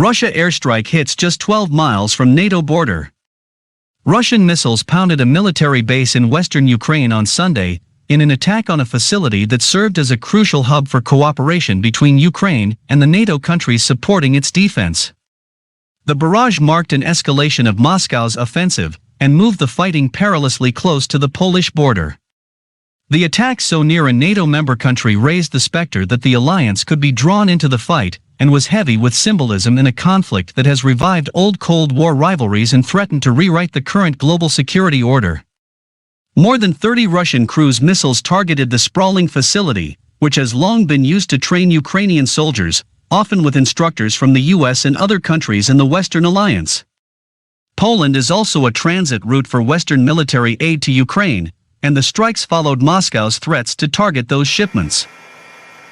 Russia airstrike hits just 12 miles from NATO border. Russian missiles pounded a military base in western Ukraine on Sunday, in an attack on a facility that served as a crucial hub for cooperation between Ukraine and the NATO countries supporting its defense. The barrage marked an escalation of Moscow's offensive and moved the fighting perilously close to the Polish border. The attack so near a NATO member country raised the specter that the alliance could be drawn into the fight and was heavy with symbolism in a conflict that has revived old Cold War rivalries and threatened to rewrite the current global security order. More than 30 Russian cruise missiles targeted the sprawling facility, which has long been used to train Ukrainian soldiers, often with instructors from the US and other countries in the Western Alliance. Poland is also a transit route for Western military aid to Ukraine, and the strikes followed Moscow's threats to target those shipments.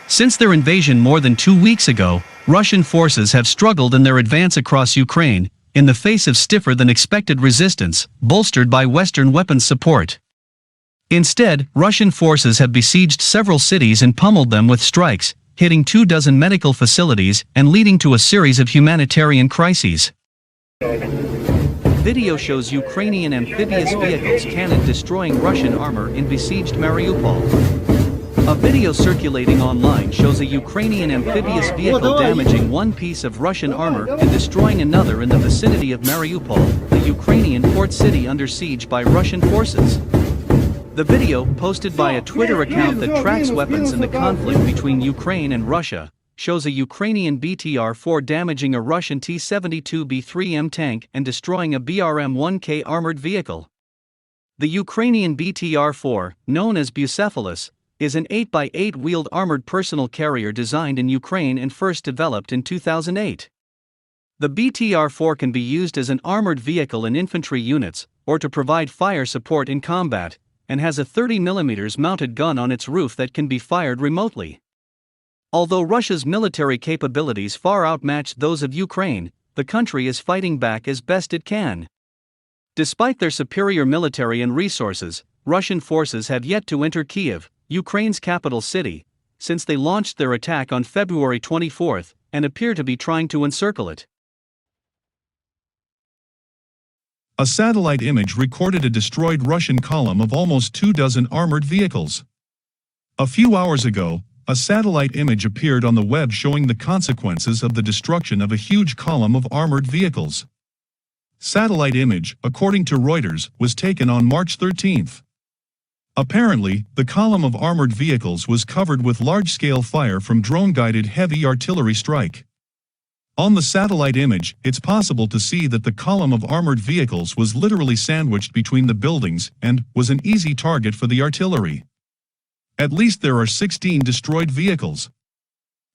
Since their invasion more than 2 weeks ago, Russian forces have struggled in their advance across Ukraine, in the face of stiffer-than-expected resistance, bolstered by Western weapons support. Instead, Russian forces have besieged several cities and pummeled them with strikes, hitting 24 medical facilities and leading to a series of humanitarian crises. Video shows Ukrainian amphibious vehicles cannon destroying Russian armor in besieged Mariupol. A video circulating online shows a Ukrainian amphibious vehicle damaging one piece of Russian armor and destroying another in the vicinity of Mariupol, the Ukrainian port city under siege by Russian forces. The video, posted by a Twitter account that tracks weapons in the conflict between Ukraine and Russia, shows a Ukrainian BTR-4 damaging a Russian T-72B3M tank and destroying a BRM-1K armored vehicle. The Ukrainian BTR-4, known as Bucephalus, is an 8x8 wheeled armored personal carrier designed in Ukraine and first developed in 2008. The BTR-4 can be used as an armored vehicle in infantry units, or to provide fire support in combat, and has a 30mm mounted gun on its roof that can be fired remotely. Although Russia's military capabilities far outmatch those of Ukraine, the country is fighting back as best it can. Despite their superior military and resources, Russian forces have yet to enter Kyiv, Ukraine's capital city, since they launched their attack on February 24, and appear to be trying to encircle it. A satellite image recorded a destroyed Russian column of almost 24 armored vehicles. A few hours ago, a satellite image appeared on the web showing the consequences of the destruction of a huge column of armored vehicles. Satellite image, according to Reuters, was taken on March 13. Apparently, the column of armored vehicles was covered with large-scale fire from drone-guided heavy artillery strike. On the satellite image, it's possible to see that the column of armored vehicles was literally sandwiched between the buildings and was an easy target for the artillery. At least there are 16 destroyed vehicles.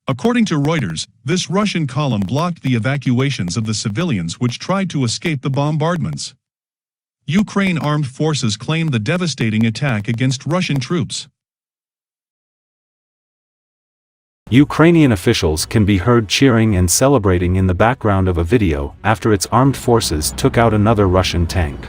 According to Reuters, this Russian column blocked the evacuations of the civilians which tried to escape the bombardments. Ukraine armed forces claimed the devastating attack against Russian troops. Ukrainian officials can be heard cheering and celebrating in the background of a video after its armed forces took out another Russian tank.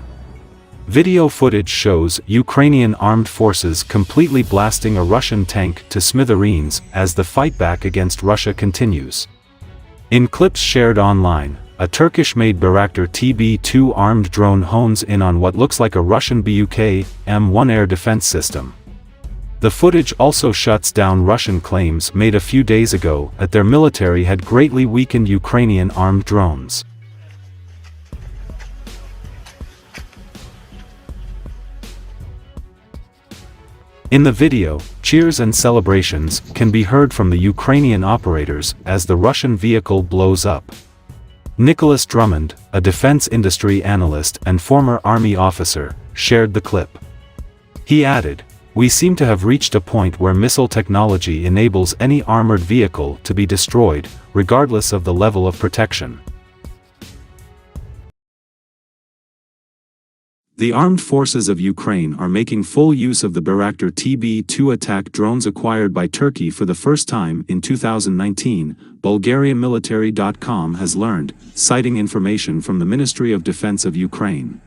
Video footage shows Ukrainian armed forces completely blasting a Russian tank to smithereens as the fight back against Russia continues. In clips shared online, a Turkish-made Bayraktar TB2 armed drone hones in on what looks like a Russian Buk-M1 air defense system. The footage also shuts down Russian claims made a few days ago that their military had greatly weakened Ukrainian armed drones. In the video, cheers and celebrations can be heard from the Ukrainian operators as the Russian vehicle blows up. Nicholas Drummond, a defense industry analyst and former army officer, shared the clip. He added, "We seem to have reached a point where missile technology enables any armored vehicle to be destroyed, regardless of the level of protection." The armed forces of Ukraine are making full use of the Bayraktar TB2 attack drones acquired by Turkey for the first time in 2019, BulgariaMilitary.com has learned, citing information from the Ministry of Defense of Ukraine.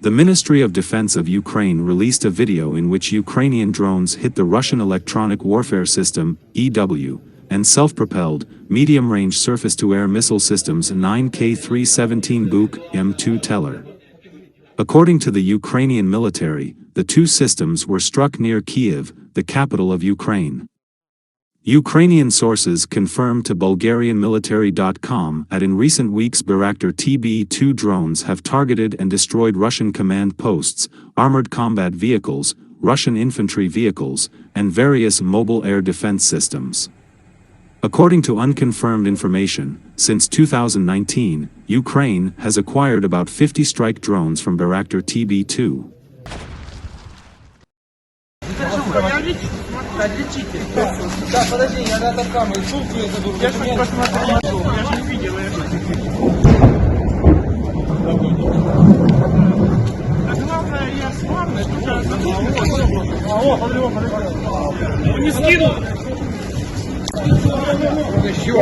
The Ministry of Defense of Ukraine released a video in which Ukrainian drones hit the Russian electronic warfare system, EW, and self-propelled, medium-range surface-to-air missile systems 9K-317 Buk M2 Teller. According to the Ukrainian military, the two systems were struck near Kyiv, the capital of Ukraine. Ukrainian sources confirmed to BulgarianMilitary.com that in recent weeks Bayraktar TB2 drones have targeted and destroyed Russian command posts, armored combat vehicles, Russian infantry vehicles, and various mobile air defense systems. According to unconfirmed information, since 2019, Ukraine has acquired about 50 strike drones from Bayraktar TB2. Еще.